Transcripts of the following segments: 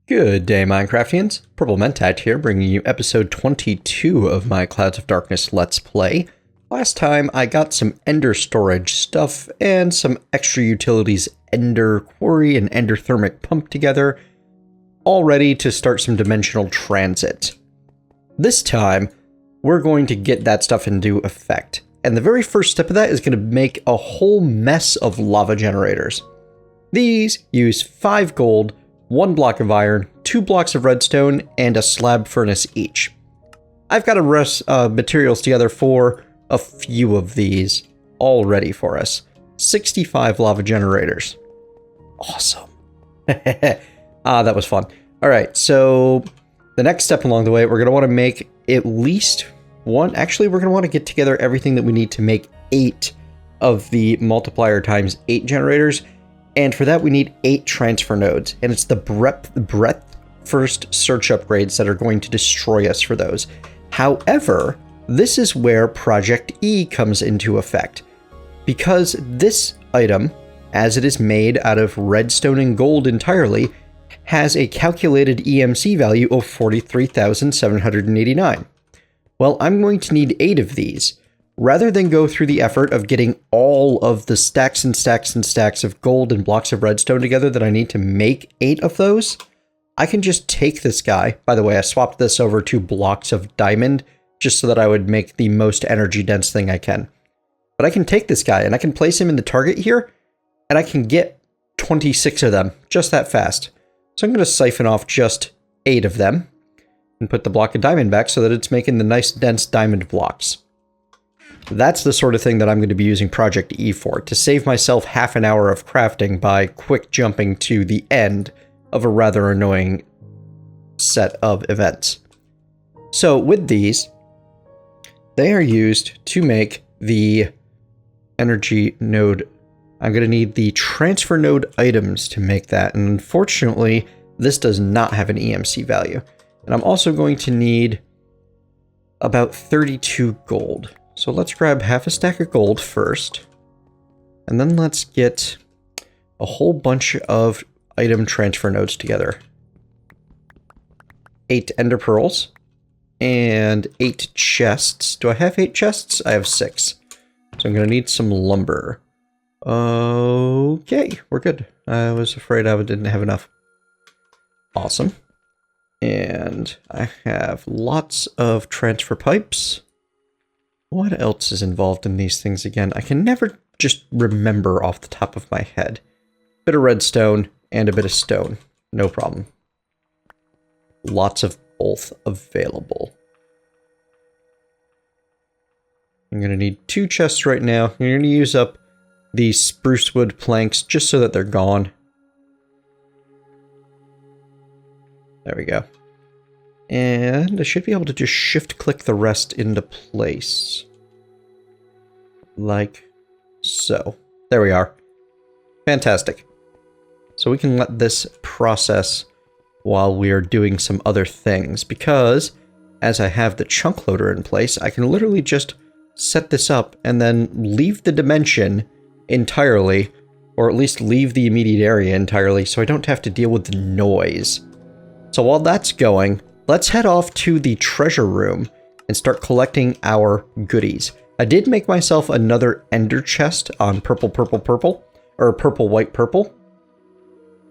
Good day, Minecraftians. Purple Mentat here, bringing you episode 22 of my Clouds of Darkness Let's Play. Last time, I got some Ender storage stuff and some extra utilities Ender Quarry and Ender Thermic Pump together, all ready to start some dimensional transit. This time, we're going to get that stuff into effect. And the very first step of that is going to make a whole mess of lava generators. These use 5 gold, 1 block of iron, 2 blocks of redstone, and a slab furnace each. I've got materials together for a few of these all ready for us. 65 lava generators. Awesome. That was fun. All right, so the next step along the way, we're going to want to make at least one. Actually, we're going to want to get together everything that we need to make 8 of the multiplier times 8 generators. And for that, we need 8 transfer nodes, and it's the breadth first search upgrades that are going to destroy us for those. However, this is where Project E comes into effect, because this item, as it is made out of redstone and gold entirely, has a calculated EMC value of 43,789. Well, I'm going to need 8 of these. Rather than go through the effort of getting all of the stacks and stacks and stacks of gold and blocks of redstone together that I need to make 8 of those, I can just take this guy. By the way, I swapped this over to blocks of diamond just so that I would make the most energy dense thing I can. But I can take this guy and I can place him in the target here, and I can get 26 of them just that fast. So I'm going to siphon off just 8 of them and put the block of diamond back so that it's making the nice dense diamond blocks. That's the sort of thing that I'm going to be using Project E for, to save myself half an hour of crafting by quick jumping to the end of a rather annoying set of events. So with these, they are used to make the energy node. I'm going to need the transfer node items to make that, and unfortunately, this does not have an EMC value. And I'm also going to need about 32 gold. So let's grab half a stack of gold first, and then let's get a whole bunch of item transfer nodes together. 8 ender pearls and 8 chests. Do I have 8 chests? I have 6. So I'm going to need some lumber. Okay, we're good. I was afraid I didn't have enough. Awesome. And I have lots of transfer pipes. What else is involved in these things again? I can never just remember off the top of my head. Bit of redstone and a bit of stone. No problem. Lots of both available. I'm going to need 2 chests right now. I'm going to use up these spruce wood planks just so that they're gone. There we go. And I should be able to just shift-click the rest into place. Like so. There we are. Fantastic. So we can let this process while we're doing some other things, because as I have the chunk loader in place, I can literally just set this up and then leave the dimension entirely, or at least leave the immediate area entirely, so I don't have to deal with the noise. So while that's going, let's head off to the treasure room and start collecting our goodies. I did make myself another ender chest on purple, or purple, white, purple.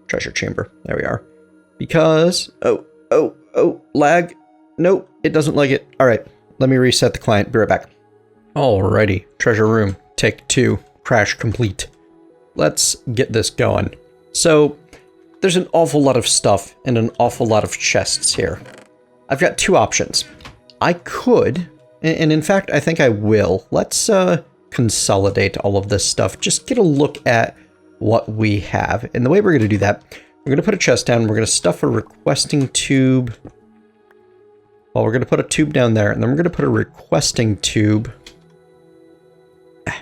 Treasure chamber. There we are. Because, lag. Nope, it doesn't like it. All right, let me reset the client. Be right back. Alrighty, treasure room, take 2, crash complete. Let's get this going. So, there's an awful lot of stuff and an awful lot of chests here. I've got 2 options. I could, and in fact, I think I will. Let's consolidate all of this stuff. Just get a look at what we have. And the way we're going to do that, we're going to put a chest down. We're going to stuff a requesting tube. Well, we're going to put a tube down there, and then we're going to put a requesting tube. Come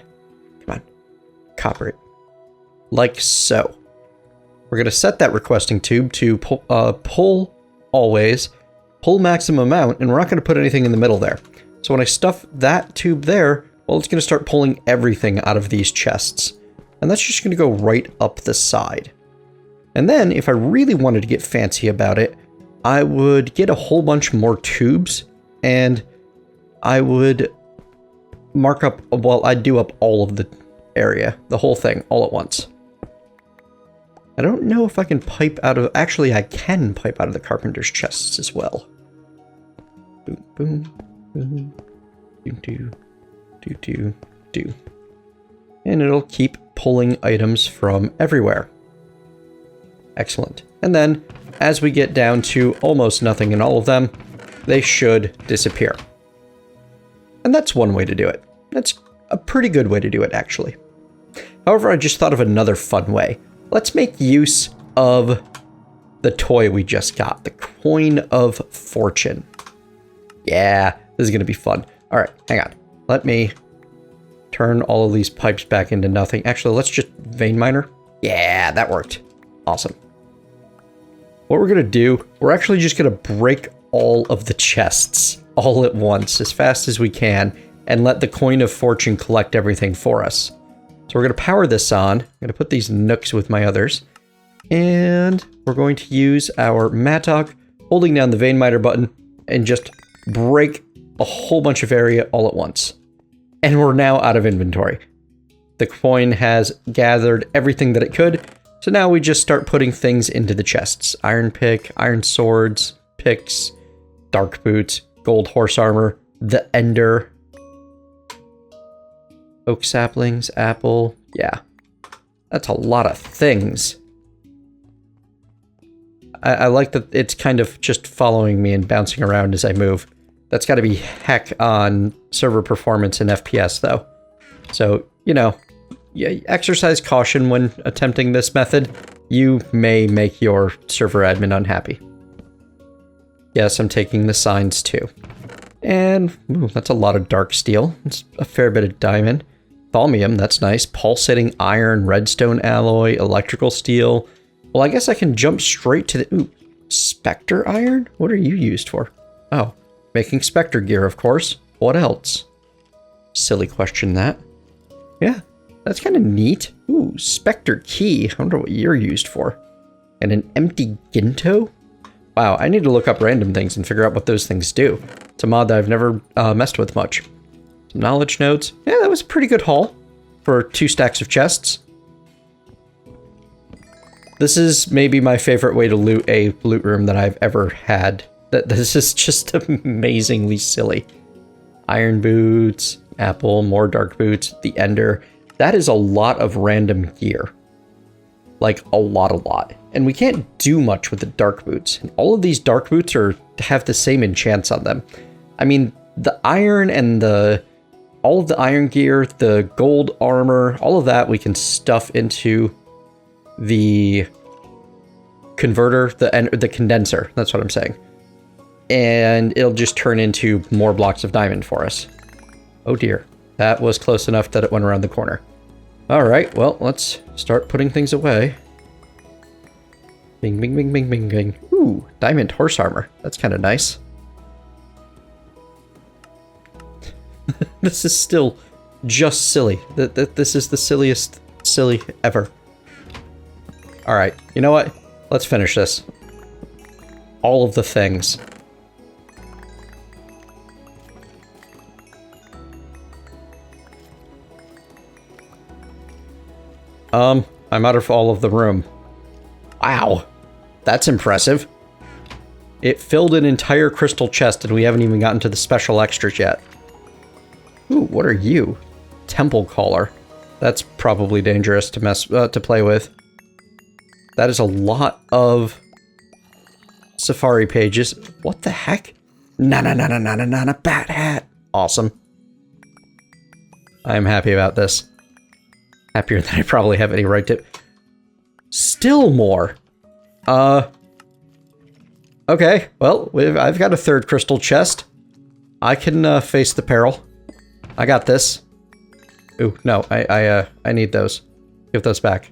on. Copper it. Like so. We're going to set that requesting tube to pull always, pull maximum amount, and we're not going to put anything in the middle there. So when I stuff that tube there, well, it's going to start pulling everything out of these chests. And that's just going to go right up the side. And then, if I really wanted to get fancy about it, I would get a whole bunch more tubes, and I would mark up, well, I'd do up all of the area, the whole thing, all at once. I don't know if I can pipe out of, actually I can pipe out of the carpenter's chests as well. Boom, boom, boom, do. And it'll keep pulling items from everywhere. Excellent. And then, as we get down to almost nothing in all of them, they should disappear. And that's one way to do it. That's a pretty good way to do it, actually. However, I just thought of another fun way. Let's make use of the toy we just got, the Coin of Fortune. Yeah, this is going to be fun. All right, hang on. Let me turn all of these pipes back into nothing. Actually, let's just vein miner. Yeah, that worked. Awesome. What we're going to do, we're actually just going to break all of the chests all at once as fast as we can and let the Coin of Fortune collect everything for us. So we're going to power this on. I'm going to put these nooks with my others. And we're going to use our mattock, holding down the vein miner button, and just break a whole bunch of area all at once. And we're now out of inventory. The coin has gathered everything that it could. So now we just start putting things into the chests. Iron pick, iron swords, picks, dark boots, gold horse armor, the ender, oak saplings, apple. Yeah, that's a lot of things. I like that it's kind of just following me and bouncing around as I move. That's got to be heck on server performance and FPS, though. So, you know, yeah, exercise caution when attempting this method. You may make your server admin unhappy. Yes, I'm taking the signs, too. And, ooh, that's a lot of dark steel. It's a fair bit of diamond. Thaumium, that's nice. Pulsating iron, redstone alloy, electrical steel. Well, I guess I can jump straight to the... Ooh, Spectre iron? What are you used for? Oh, making Spectre gear, of course. What else? Silly question, that. Yeah, that's kind of neat. Ooh, Spectre key. I wonder what you're used for. And an empty Ginto? Wow, I need to look up random things and figure out what those things do. It's a mod that I've never messed with much. Some knowledge nodes. Yeah, that was a pretty good haul for 2 stacks of chests. This is maybe my favorite way to loot a loot room that I've ever had. This is just amazingly silly. Iron boots, apple, more dark boots, the ender. That is a lot of random gear. Like, a lot. And we can't do much with the dark boots. And all of these dark boots have the same enchants on them. I mean, the iron and all of the iron gear, the gold armor, all of that we can stuff into the converter, the condenser. That's what I'm saying. And it'll just turn into more blocks of diamond for us. Oh dear. That was close enough that it went around the corner. Alright, well, let's start putting things away. Bing, bing, bing, bing, bing, bing. Ooh, diamond horse armor. That's kind of nice. This is still just silly. This is the silliest silly ever. Alright, you know what? Let's finish this. All of the things. I'm out of all of the room. Wow. That's impressive. It filled an entire crystal chest and we haven't even gotten to the special extras yet. Ooh, what are you? Temple Caller. That's probably dangerous to play with. That is a lot of Safari pages. What the heck? Na bat hat. Awesome. I am happy about this. Happier than I probably have any right to. Still more. Okay, well, I've got a 3rd crystal chest. I can face the peril. I got this. Ooh, no, I need those. Give those back.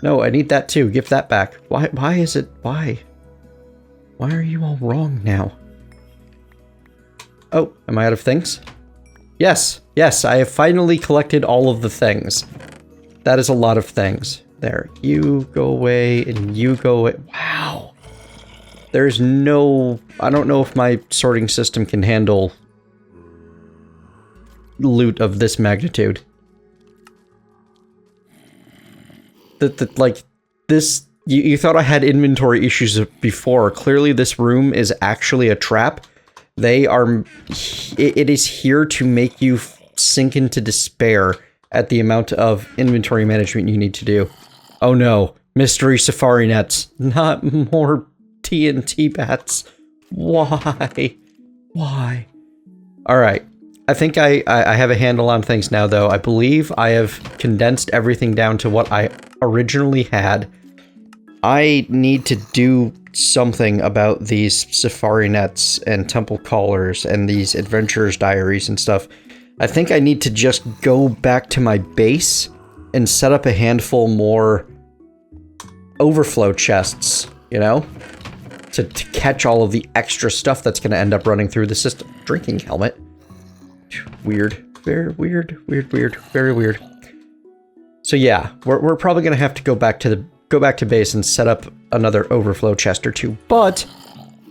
No, I need that too. Give that back. Why is it? Why are you all wrong now? Oh, am I out of things? Yes, I have finally collected all of the things. That is a lot of things. There, you go away and you go away. Wow. There's no... I don't know if my sorting system can handle loot of this magnitude. Like, this... You thought I had inventory issues before. Clearly this room is actually a trap. They are... It is here to make you sink into despair at the amount of inventory management you need to do. Oh no. Mystery safari nets. Not more TNT bats. Why? Why? Alright. I think I have a handle on things now, though. I believe I have condensed everything down to what I originally had. I need to do something about these safari nets and temple callers and these adventurers' diaries and stuff. I think I need to just go back to my base and set up a handful more overflow chests, you know? To catch all of the extra stuff that's going to end up running through the system. Drinking helmet. Weird. Very weird. Very weird. So yeah, we're probably going to have to go back to base and set up another overflow chest or two. But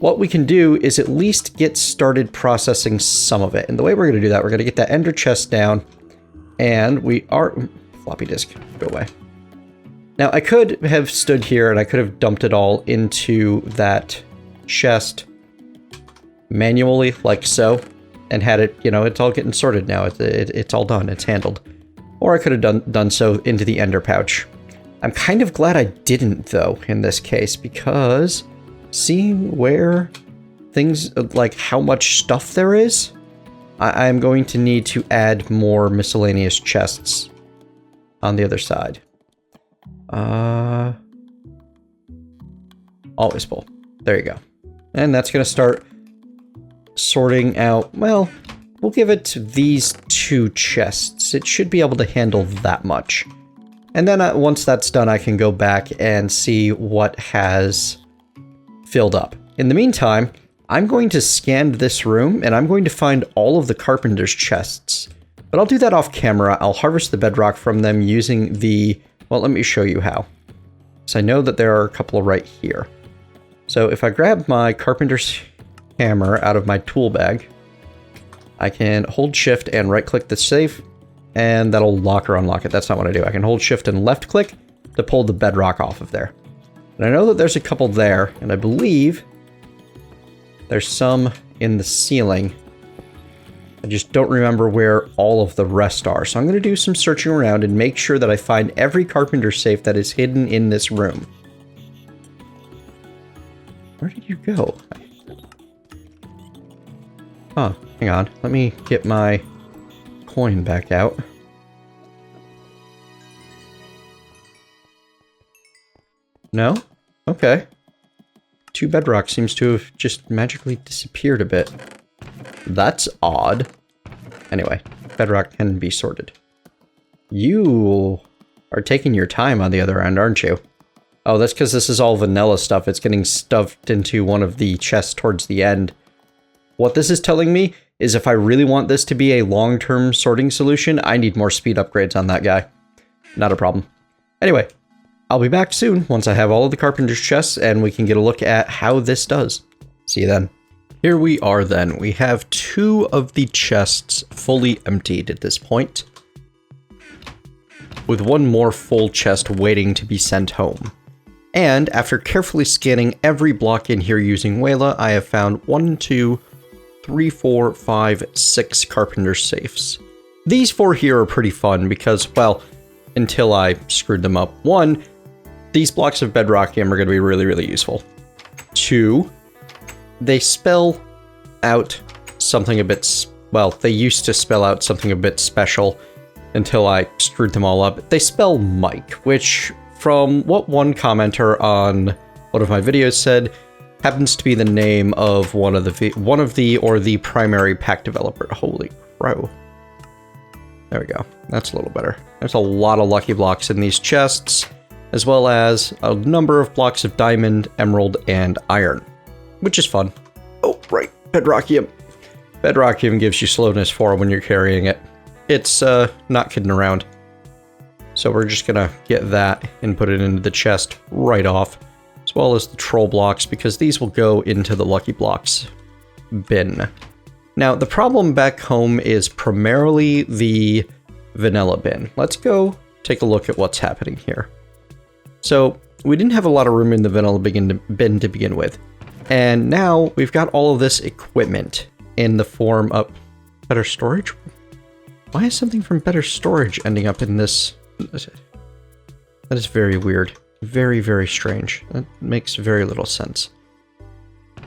what we can do is at least get started processing some of it. And the way we're going to do that, we're going to get that ender chest down. And we are... Floppy disk, go away. Now, I could have stood here and I could have dumped it all into that chest manually, like so, and had it, you know, it's all getting sorted now. It's all done. It's handled. Or I could have done so into the ender pouch. I'm kind of glad I didn't, though, in this case, because seeing where things, like how much stuff there is, I'm going to need to add more miscellaneous chests on the other side. Always full. There you go. And that's going to start sorting out, well, we'll give it to these 2 chests. It should be able to handle that much. And then once that's done, I can go back and see what has filled up. In the meantime, I'm going to scan this room and I'm going to find all of the carpenter's chests. But I'll do that off camera. I'll harvest the bedrock from them using the... Well, let me show you how. So I know that there are a couple right here. So if I grab my carpenter's hammer out of my tool bag, I can hold shift and right click the safe, and that'll lock or unlock it. That's not what I do. I can hold shift and left click to pull the bedrock off of there. And I know that there's a couple there, and I believe there's some in the ceiling. I just don't remember where all of the rest are. So I'm going to do some searching around and make sure that I find every carpenter safe that is hidden in this room. Where did you go? Huh, hang on. Let me get my coin back out. No? Okay. 2 bedrock seems to have just magically disappeared a bit. That's odd. Anyway, bedrock can be sorted. You are taking your time on the other end, aren't you? Oh, that's because this is all vanilla stuff. It's getting stuffed into one of the chests towards the end. What this is telling me is if I really want this to be a long-term sorting solution, I need more speed upgrades on that guy. Not a problem. Anyway, I'll be back soon once I have all of the carpenter's chests and we can get a look at how this does. See you then. Here we are then. We have 2 of the chests fully emptied at this point, with 1 more full chest waiting to be sent home. And after carefully scanning every block in here using Wayla, I have found 1, 2, 3, 4, 5, 6 carpenter safes. These 4 here are pretty fun because, well, until I screwed them up. 1, these blocks of Bedrockium are going to be really, really useful. 2, they spell out something a bit, well, they used to spell out something a bit special until I screwed them all up. They spell Mike, which, from what one commenter on one of my videos said, happens to be the name of one of the primary pack developer. Holy crow. There we go. That's a little better. There's a lot of lucky blocks in these chests, as well as a number of blocks of diamond, emerald, and iron, which is fun. Oh, right. Bedrockium. Bedrockium gives you slowness 4 when you're carrying it. It's not kidding around. So we're just gonna get that and put it into the chest right off, as well as the troll blocks, because these will go into the lucky blocks bin. Now, the problem back home is primarily the vanilla bin. Let's go take a look at what's happening here. So we didn't have a lot of room in the vanilla bin to begin with. And now we've got all of this equipment in the form of better storage. Why is something from better storage ending up in this? That is very weird. Very, very strange. That makes very little sense.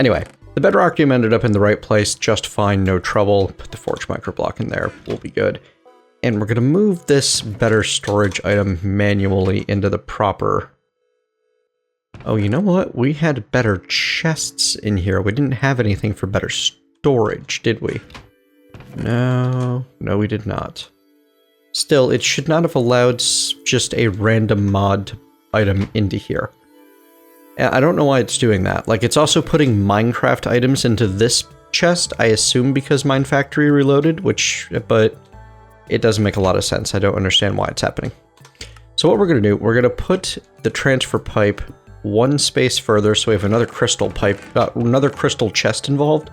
Anyway, the Bedrockium ended up in the right place just fine, no trouble. Put the forge microblock in there, we'll be good. And we're going to move this better storage item manually into the proper... Oh, you know what? We had better chests in here. We didn't have anything for better storage, did we? No, we did not. Still, it should not have allowed just a random mod item into here. I don't know why it's doing that. Like, it's also putting Minecraft items into this chest, I assume because Mine Factory reloaded, but it doesn't make a lot of sense. I don't understand why it's happening. So what we're going to do, we're going to put the transfer pipe one space further so we have another crystal pipe, another crystal chest involved.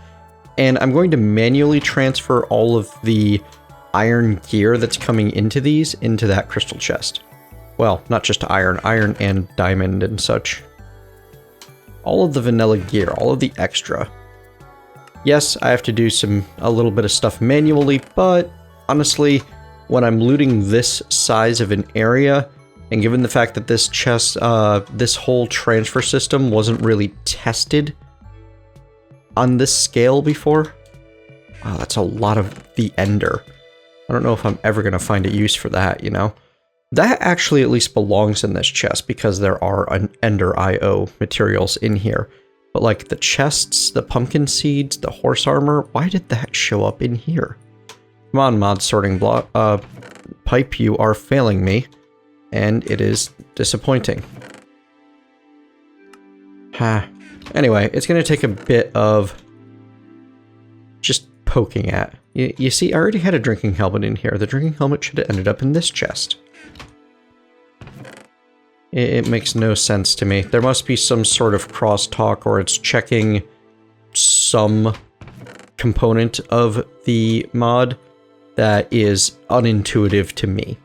And I'm going to manually transfer all of the iron gear that's coming into these into that crystal chest. Well, not just iron and diamond and such. All of the vanilla gear, all of the extra. Yes, I have to do a little bit of stuff manually, but honestly, when I'm looting this size of an area, and given the fact that this chest, this whole transfer system wasn't really tested on this scale before. Wow, that's a lot of the ender. I don't know if I'm ever going to find a use for that, you know? That actually at least belongs in this chest because there are ender IO materials in here. But like the chests, the pumpkin seeds, the horse armor, why did that show up in here? Come on, mod sorting block, pipe, you are failing me. And it is disappointing. Anyway, it's going to take a bit of just poking at. You see, I already had a drinking helmet in here. The drinking helmet should have ended up in this chest. It makes no sense to me. There must be some sort of crosstalk, or it's checking some component of the mod that is unintuitive to me.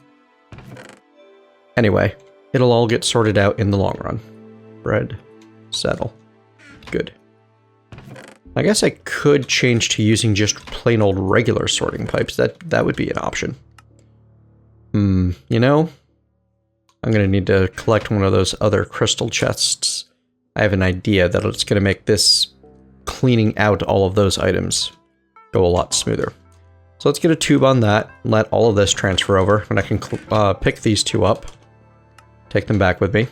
Anyway, it'll all get sorted out in the long run. Bread, settle. Good. I guess I could change to using just plain old regular sorting pipes. That would be an option. You know, I'm going to need to collect one of those other crystal chests. I have an idea that it's going to make this cleaning out all of those items go a lot smoother. So let's get a tube on that, let all of this transfer over, and I can pick these two up, take them back with me.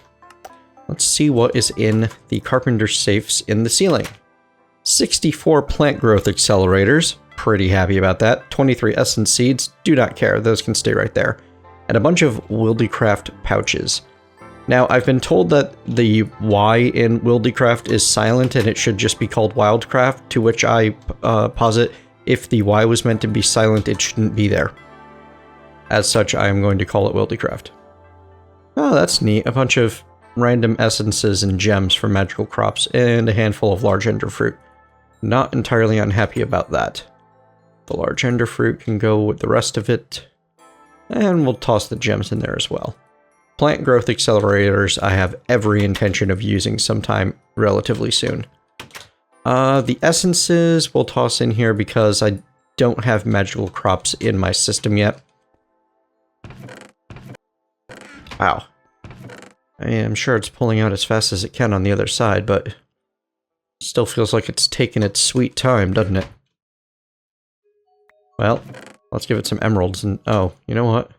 Let's see what is in the carpenter safes in the ceiling. 64 plant growth accelerators, pretty happy about that. 23 essence seeds, do not care, those can stay right there. And a bunch of WildieCraft pouches. Now, I've been told that the Y in WildieCraft is silent and it should just be called Wildcraft, to which I posit if the Y was meant to be silent, it shouldn't be there. As such, I am going to call it WildieCraft. Oh, that's neat. A bunch of random essences and gems from magical crops, and a handful of large ender fruit. Not entirely unhappy about that. The large ender fruit can go with the rest of it, and we'll toss the gems in there as well. Plant growth accelerators I have every intention of using sometime relatively soon. The essences we'll toss in here because I don't have magical crops in my system yet. Wow. I am sure it's pulling out as fast as it can on the other side, but still feels like it's taking its sweet time, doesn't it? Well, let's give it some emeralds and... oh, you know what?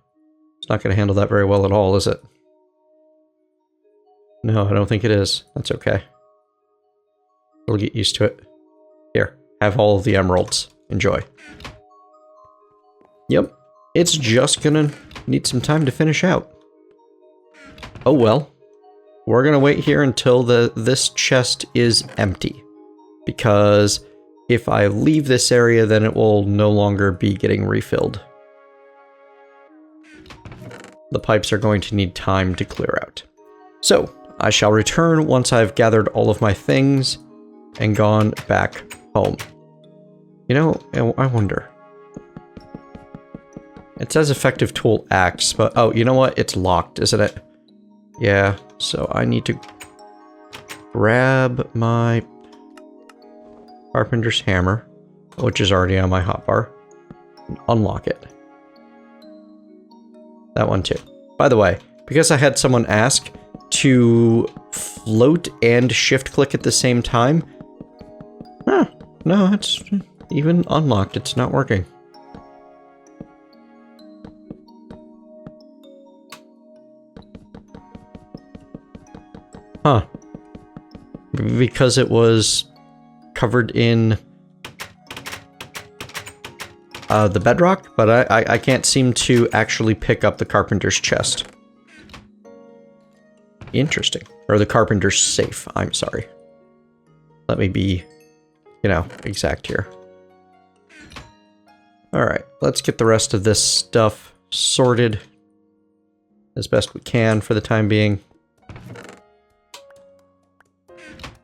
It's not going to handle that very well at all, is it? No, I don't think it is. That's okay. We'll get used to it. Here, have all of the emeralds. Enjoy. Yep, it's just gonna need some time to finish out. Oh well. We're gonna wait here until this chest is empty. Because if I leave this area, then it will no longer be getting refilled. the pipes are going to need time to clear out. So, I shall return once I've gathered all of my things and gone back home. You know, I wonder. It says effective tool axe, but oh, you know what? It's locked, isn't it? Yeah, so I need to grab my carpenter's hammer, which is already on my hotbar, and unlock it. That one too. By the way, because I had someone ask to float and shift click at the same time, no, it's even unlocked, it's not working. Huh. Because it was covered in the bedrock, but I can't seem to actually pick up the carpenter's chest. Interesting. Or the carpenter's safe, I'm sorry. Let me be, you know, exact here. Alright, let's get the rest of this stuff sorted as best we can for the time being.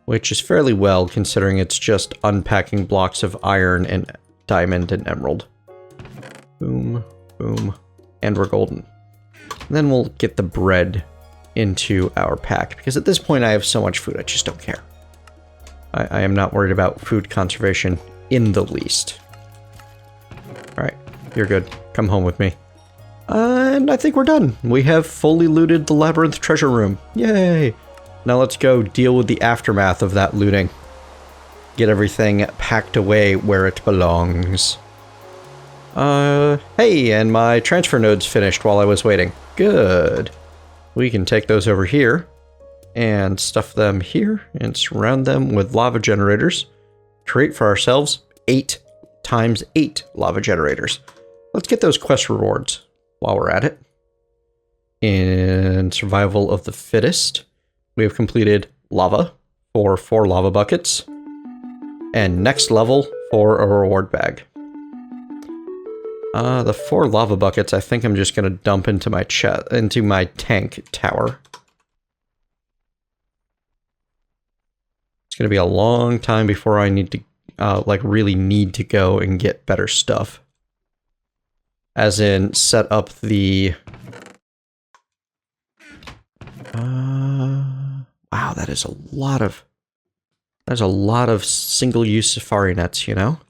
Which is fairly well, considering it's just unpacking blocks of iron and diamond and emerald. Boom, boom, and we're golden. And then we'll get the bread into our pack, because at this point I have so much food, I just don't care. I am not worried about food conservation in the least. Alright, you're good. Come home with me. And I think we're done. We have fully looted the Labyrinth treasure room. Yay! Now let's go deal with the aftermath of that looting. Get everything packed away where it belongs. Hey, and my transfer nodes finished while I was waiting. Good. We can take those over here and stuff them here and surround them with lava generators. Create for ourselves 8 times 8 lava generators. Let's get those quest rewards while we're at it. In survival of the fittest, we have completed lava for 4 lava buckets, and next level for a reward bag. The 4 lava buckets I think I'm just gonna dump into my tank tower. It's gonna be a long time before I need to, like really need to go and get better stuff. As in, set up the... wow, that is a lot of... There's a lot of single-use safari nets, you know?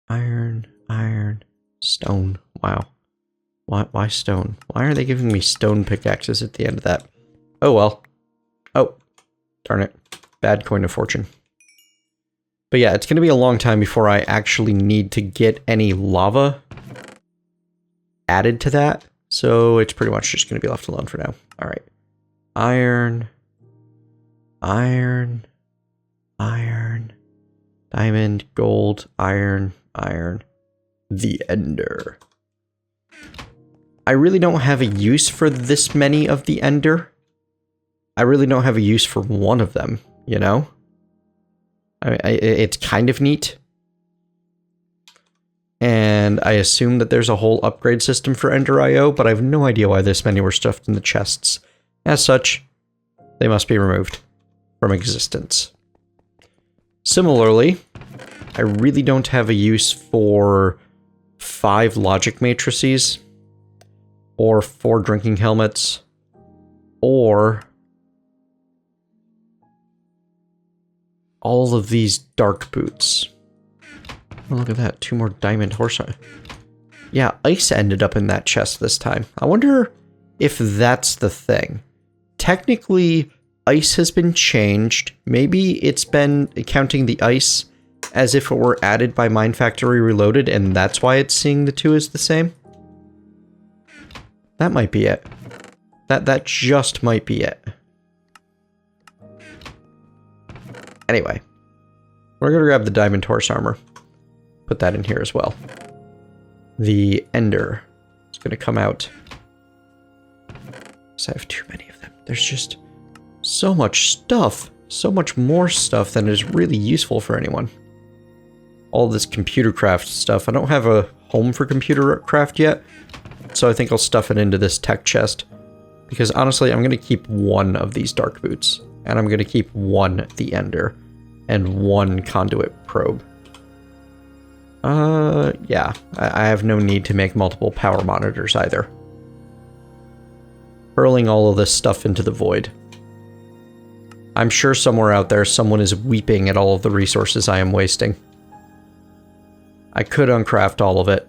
Iron, iron, stone. Wow. Why stone? Why are they giving me stone pickaxes at the end of that? Oh well. Oh, darn it. Bad coin of fortune. But yeah, it's going to be a long time before I actually need to get any lava added to that. So it's pretty much just going to be left alone for now. Alright. Iron. Iron. Iron. Diamond, gold, iron, iron. The ender. I really don't have a use for this many of the ender. I really don't have a use for one of them, you know? It's kind of neat. And I assume that there's a whole upgrade system for Ender IO, but I have no idea why this many were stuffed in the chests. As such, they must be removed from existence. Similarly, I really don't have a use for 5 logic matrices, or 4 drinking helmets, or all of these dark boots. Oh, look at that, 2 more diamond horse. Yeah, ice ended up in that chest this time. I wonder if that's the thing. Technically, ice has been changed. Maybe it's been counting the ice as if it were added by Mine Factory Reloaded, and that's why it's seeing the 2 as the same. That might be it. That just might be it. Anyway, we're gonna grab the diamond horse armor. Put that in here as well. The ender is gonna come out. Because I have too many of them. There's just so much stuff. So much more stuff than is really useful for anyone. All this computer craft stuff. I don't have a home for computer craft yet. so I think I'll stuff it into this tech chest. Because honestly, I'm going to keep one of these dark boots. And I'm going to keep one the ender. And one conduit probe. Yeah. I have no need to make multiple power monitors either. Hurling all of this stuff into the void. I'm sure somewhere out there someone is weeping at all of the resources I am wasting. I could uncraft all of it.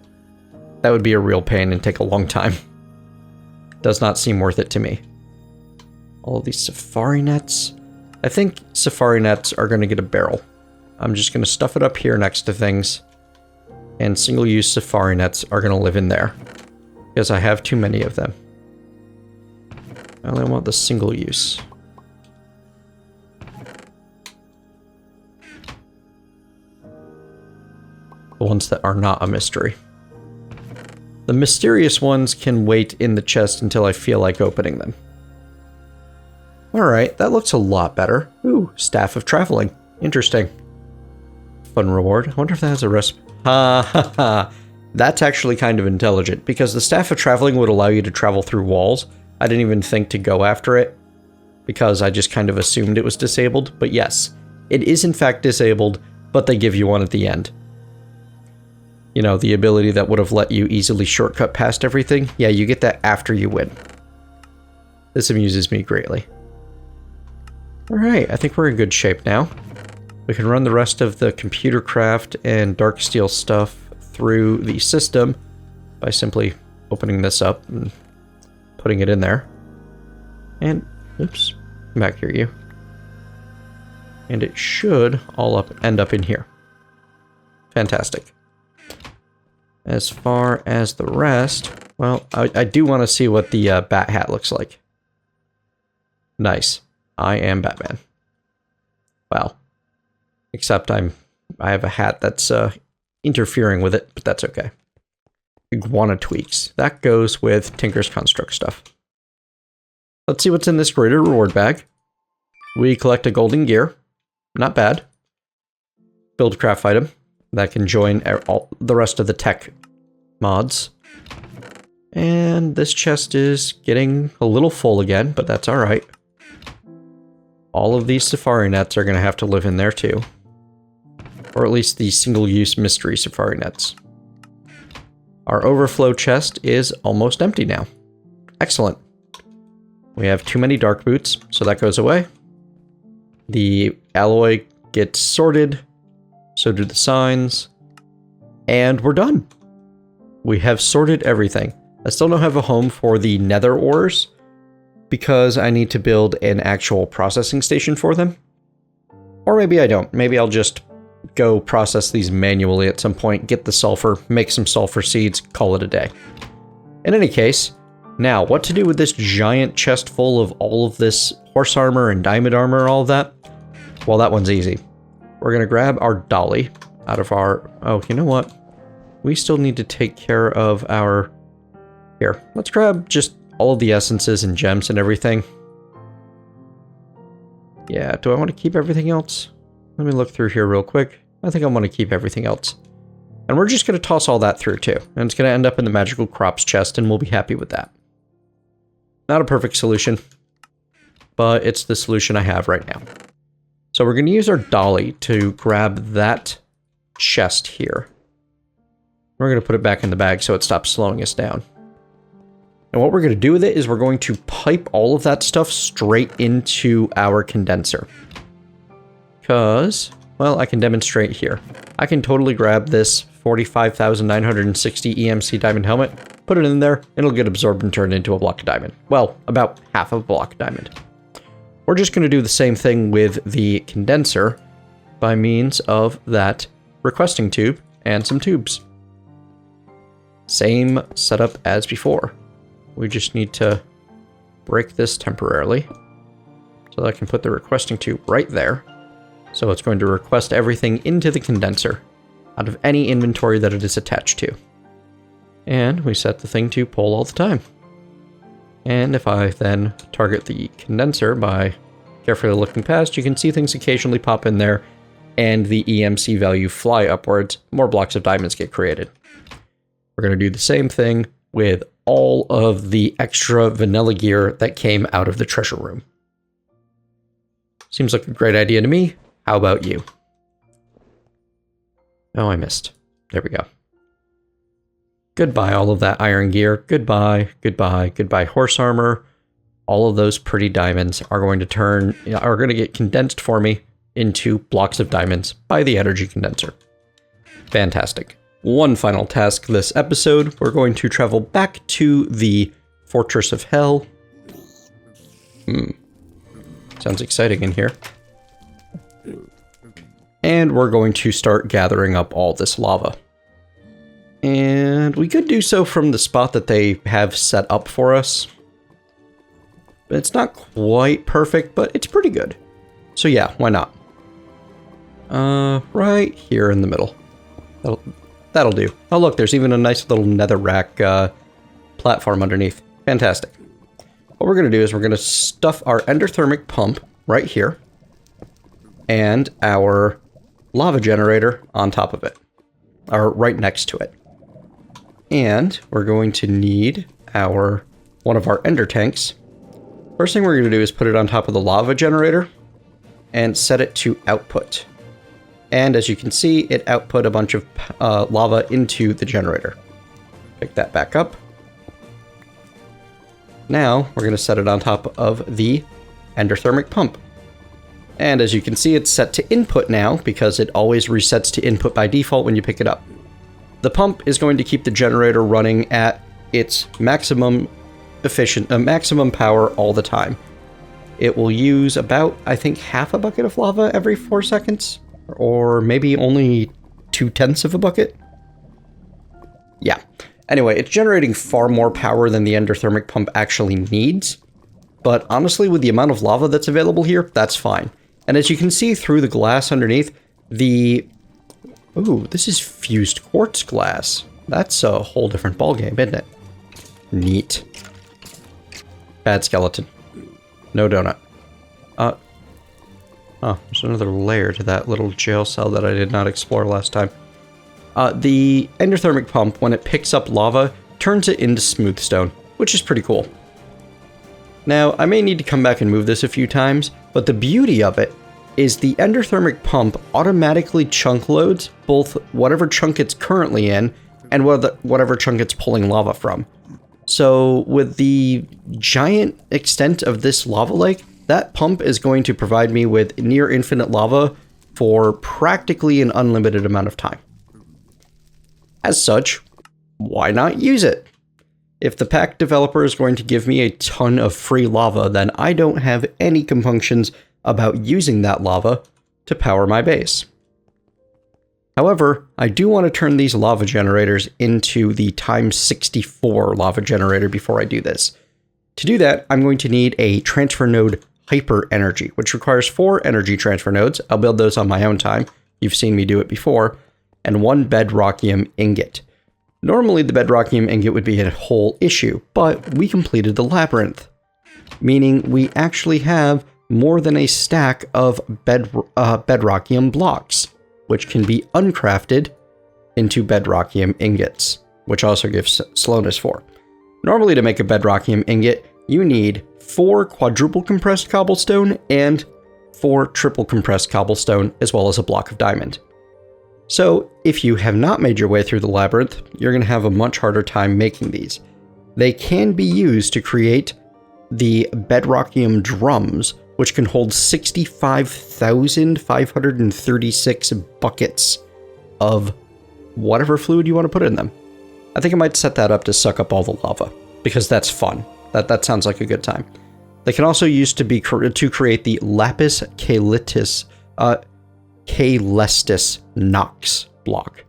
That would be a real pain and take a long time. Does not seem worth it to me. All of these safari nets. I think safari nets are going to get a barrel. I'm just going to stuff it up here next to things. And single-use safari nets are going to live in there. Because I have too many of them. I only want the single-use. The ones that are not a mystery. The mysterious ones can wait in the chest until I feel like opening them. Alright, that looks a lot better. Ooh, Staff of Traveling. Interesting. Fun reward. I wonder if that has a recipe. Ha ha ha. That's actually kind of intelligent, because the Staff of Traveling would allow you to travel through walls. I didn't even think to go after it, because I just kind of assumed it was disabled. But yes, it is in fact disabled, but they give you one at the end. You know, the ability that would have let you easily shortcut past everything. Yeah, you get that after you win. This amuses me greatly. Alright, I think we're in good shape now. We can run the rest of the CrinkleCraft and Darksteel stuff through the system by simply opening this up and putting it in there. And, oops, come back here, you. And it should all end up in here. Fantastic. As far as the rest, well, I do want to see what the bat hat looks like. Nice. I am Batman. Wow. Except I have a hat that's interfering with it, but that's okay. Iguana tweaks. That goes with Tinker's Construct stuff. Let's see what's in this greater reward bag. We collect a golden gear. Not bad. Build craft item. That can join all the rest of the tech mods. And this chest is getting a little full again, but that's alright. All of these safari nets are going to have to live in there too. Or at least the single-use mystery safari nets. Our overflow chest is almost empty now. Excellent. We have too many dark boots, so that goes away. The alloy gets sorted. So do the signs. And we're done. We have sorted everything. I still don't have a home for the nether ores, because I need to build an actual processing station for them. Or maybe I don't. Maybe I'll just go process these manually at some point, get the sulfur, make some sulfur seeds, call it a day. In any case, now what to do with this giant chest full of all of this horse armor and diamond armor and all of that? Well, that one's easy. We're going to grab our dolly out of our... Oh, you know what? We still need to take care of our... Here, let's grab just all of the essences and gems and everything. Yeah, do I want to keep everything else? Let me look through here real quick. I think I want to keep everything else. And we're just going to toss all that through too. And it's going to end up in the magical crops chest, and we'll be happy with that. Not a perfect solution, but it's the solution I have right now. So we're going to use our dolly to grab that chest here. We're going to put it back in the bag so it stops slowing us down. And what we're going to do with it is we're going to pipe all of that stuff straight into our condenser. Because, well, I can demonstrate here. I can totally grab this 45,960 EMC diamond helmet, put it in there, it'll get absorbed and turned into a block of diamond. Well, about half of a block of diamond. We're just going to do the same thing with the condenser by means of that requesting tube and some tubes. Same setup as before. We just need to break this temporarily so that I can put the requesting tube right there. So it's going to request everything into the condenser out of any inventory that it is attached to. And we set the thing to pull all the time. And if I then target the condenser by carefully looking past, you can see things occasionally pop in there and the EMC value fly upwards. More blocks of diamonds get created. We're going to do the same thing with all of the extra vanilla gear that came out of the treasure room. Seems like a great idea to me. How about you? Oh, I missed. There we go. Goodbye, all of that iron gear. Goodbye, goodbye, goodbye, horse armor. All of those pretty diamonds are going to get condensed for me into blocks of diamonds by the energy condenser. Fantastic. One final task this episode. We're going to travel back to the Fortress of Hell. Sounds exciting in here. And we're going to start gathering up all this lava. And we could do so from the spot that they have set up for us. It's not quite perfect, but it's pretty good. So yeah, why not? Right here in the middle. That'll do. Oh look, there's even a nice little netherrack platform underneath. Fantastic. What we're going to do is we're going to stuff our endothermic pump right here. And our lava generator on top of it. Or right next to it. And we're going to need one of our ender tanks. First thing we're going to do is put it on top of the lava generator and set it to output. And as you can see, it output a bunch of lava into the generator. Pick that back up. Now we're going to set it on top of the endothermic pump. And as you can see, it's set to input now because it always resets to input by default when you pick it up. The pump is going to keep the generator running at its maximum power all the time. It will use about, I think, half a bucket of lava every 4 seconds, or maybe only 2/10 of a bucket. Yeah. Anyway, it's generating far more power than the endothermic pump actually needs, but honestly, with the amount of lava that's available here, that's fine. And as you can see through the glass underneath, ooh, this is fused quartz glass. That's a whole different ballgame, isn't it? Neat. Bad skeleton. No donut. Oh, there's another layer to that little jail cell that I did not explore last time. The endothermic pump, when it picks up lava, turns it into smooth stone, which is pretty cool. Now, I may need to come back and move this a few times, but the beauty of it is the endothermic pump automatically chunk loads both whatever chunk it's currently in and whatever chunk it's pulling lava from. So with the giant extent of this lava lake, that pump is going to provide me with near infinite lava for practically an unlimited amount of time. As such, why not use it? If the pack developer is going to give me a ton of free lava, then I don't have any compunctions about using that lava to power my base. However, I do want to turn these lava generators into the times 64 lava generator before I do this. To do that, I'm going to need a transfer node hyper energy, which requires 4 energy transfer nodes. I'll build those on my own time. You've seen me do it before. And 1 Bedrockium ingot. Normally the Bedrockium ingot would be a whole issue, but we completed the Labyrinth, meaning we actually have more than a stack of Bedrockium blocks, which can be uncrafted into Bedrockium ingots, which also gives slowness 4. Normally to make a Bedrockium ingot, you need 4 quadruple compressed cobblestone and 4 triple compressed cobblestone, as well as a block of diamond. So if you have not made your way through the Labyrinth, you're going to have a much harder time making these. They can be used to create the Bedrockium drums, which can hold 65,536 buckets of whatever fluid you want to put in them. I think I might set that up to suck up all the lava, because that's fun. That sounds like a good time. They can also use to create the Lapis Caelestis Nox block.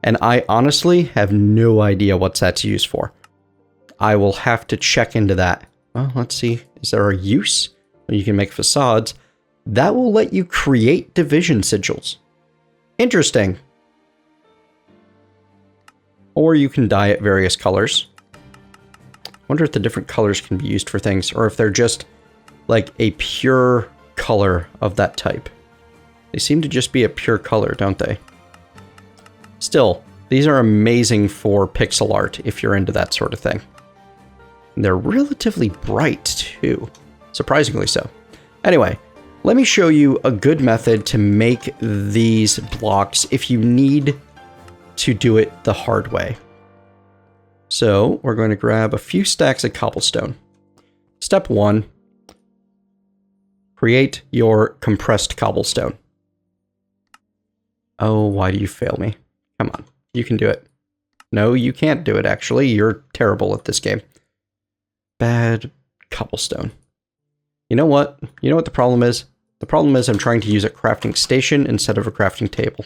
And I honestly have no idea what that's used for. I will have to check into that. Well, let's see. Is there a use? You can make facades. That will let you create division sigils. Interesting. Or you can dye it various colors. Wonder if the different colors can be used for things, or if they're just like a pure color of that type. They seem to just be a pure color, don't they? Still, These are amazing for pixel art if you're into that sort of thing. And they're relatively bright too, surprisingly so. Anyway, let me show you a good method to make these blocks if you need to do it the hard way. So we're going to grab a few stacks of cobblestone. Step 1, create your compressed cobblestone. Oh, why do you fail me? Come on, you can do it. No, you can't do it, actually. You're terrible at this game. Bad cobblestone. You know what? You know what the problem is? The problem is I'm trying to use a crafting station instead of a crafting table.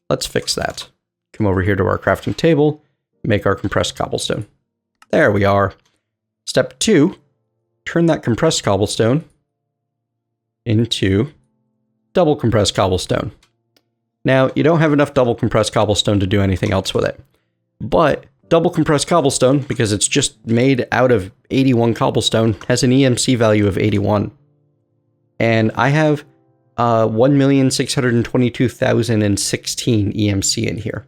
Let's fix that. Come over here to our crafting table, make our compressed cobblestone. There we are. Step 2, turn that compressed cobblestone into double compressed cobblestone. Now, you don't have enough double compressed cobblestone to do anything else with it. But double compressed cobblestone, because it's just made out of 81 cobblestone, has an EMC value of 81. And I have 1,622,016 EMC in here.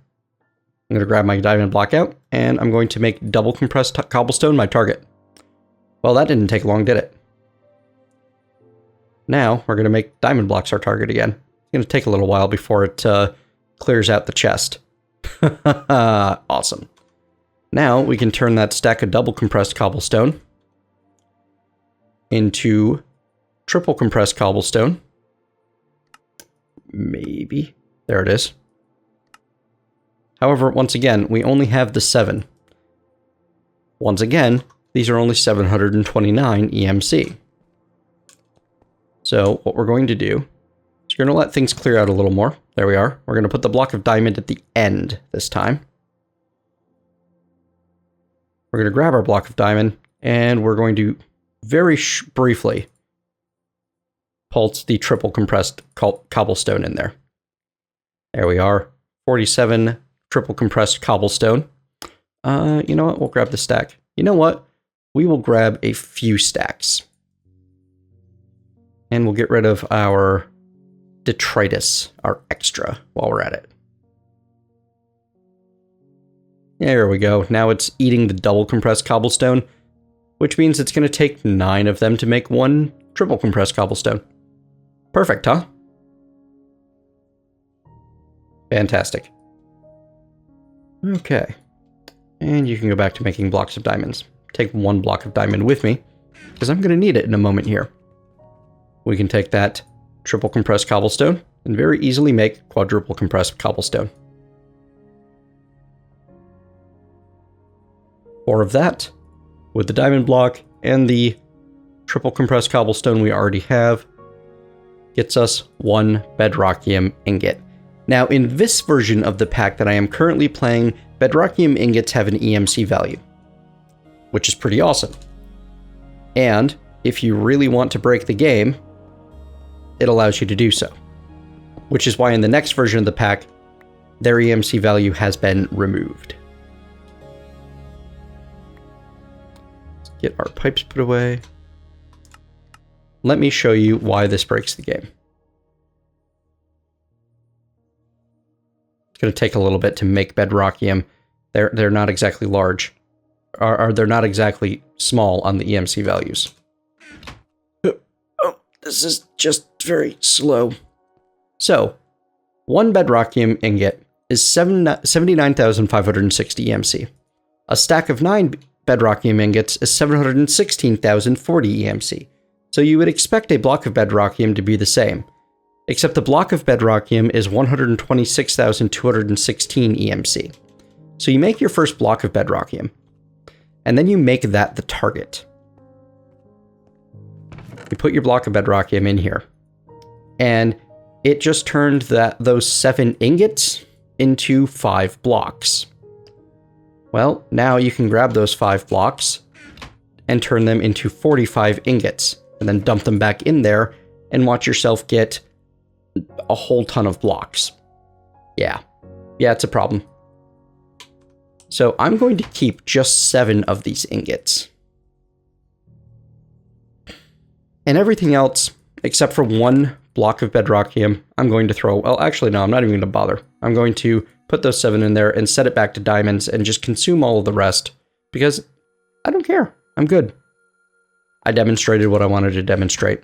I'm going to grab my diamond block out, and I'm going to make double compressed cobblestone my target. Well, that didn't take long, did it? Now, we're going to make diamond blocks our target again. It's going to take a little while before it clears out the chest. Awesome. Now, we can turn that stack of double compressed cobblestone into triple compressed cobblestone. Maybe. There it is. However, once again, we only have the 7. Once again, these are only 729 EMC. So what we're going to do is we're going to let things clear out a little more. There we are. We're going to put the block of diamond at the end this time. We're going to grab our block of diamond, and we're going to very briefly pulse the triple compressed cobblestone in there. There we are. 47 triple compressed cobblestone. You know what? We'll grab the stack. You know what? We will grab a few stacks. And we'll get rid of our detritus, our extra, while we're at it. There we go. Now it's eating the double compressed cobblestone, which means it's going to take 9 of them to make 1 triple compressed cobblestone. Perfect, huh? Fantastic. Okay. And you can go back to making blocks of diamonds. Take 1 block of diamond with me, because I'm going to need it in a moment here. We can take that triple compressed cobblestone and very easily make quadruple compressed cobblestone. 4 of that with the diamond block and the triple compressed cobblestone we already have gets us 1 Bedrockium ingot. Now, in this version of the pack that I am currently playing, Bedrockium ingots have an EMC value, which is pretty awesome. And if you really want to break the game, it allows you to do so. Which is why in the next version of the pack, their EMC value has been removed. Let's get our pipes put away. Let me show you why this breaks the game. It's going to take a little bit to make Bedrockium. They're not exactly large. Or they're not exactly small on the EMC values. Oh, this is just very slow. So, 1 Bedrockium ingot is 79,560 EMC. A stack of 9 Bedrockium ingots is 716,040 EMC. So you would expect a block of Bedrockium to be the same, except the block of Bedrockium is 126,216 EMC. So you make your first block of Bedrockium, and then you make that the target. You put your block of Bedrockium in here, and it just turned those 7 ingots into 5 blocks. Well, now you can grab those 5 blocks and turn them into 45 ingots, and then dump them back in there and watch yourself get a whole ton of blocks. Yeah, it's a problem. So I'm going to keep just 7 of these ingots. And everything else, except for 1 block of Bedrockium, I'm going to throw... Well, actually, no, I'm not even going to bother. I'm going to put those 7 in there, and set it back to diamonds, and just consume all of the rest, because I don't care. I'm good. I demonstrated what I wanted to demonstrate.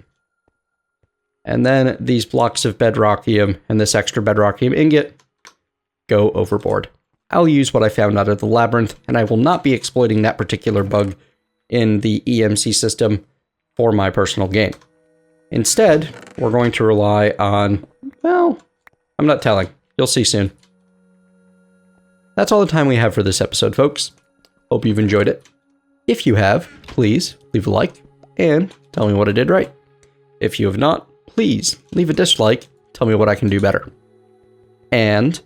And then these blocks of Bedrockium and this extra Bedrockium ingot go overboard. I'll use what I found out of the Labyrinth, and I will not be exploiting that particular bug in the EMC system for my personal gain. Instead, we're going to rely on, well, I'm not telling. You'll see soon. That's all the time we have for this episode, folks. Hope you've enjoyed it. If you have, please leave a like and tell me what I did right. If you have not, please leave a dislike, tell me what I can do better. And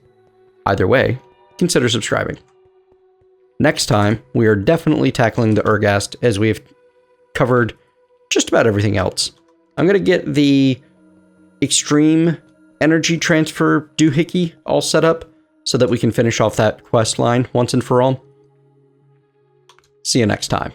either way, consider subscribing. Next time, we are definitely tackling the Ergast, as we have covered just about everything else. I'm going to get the extreme energy transfer doohickey all set up so that we can finish off that quest line once and for all. See you next time.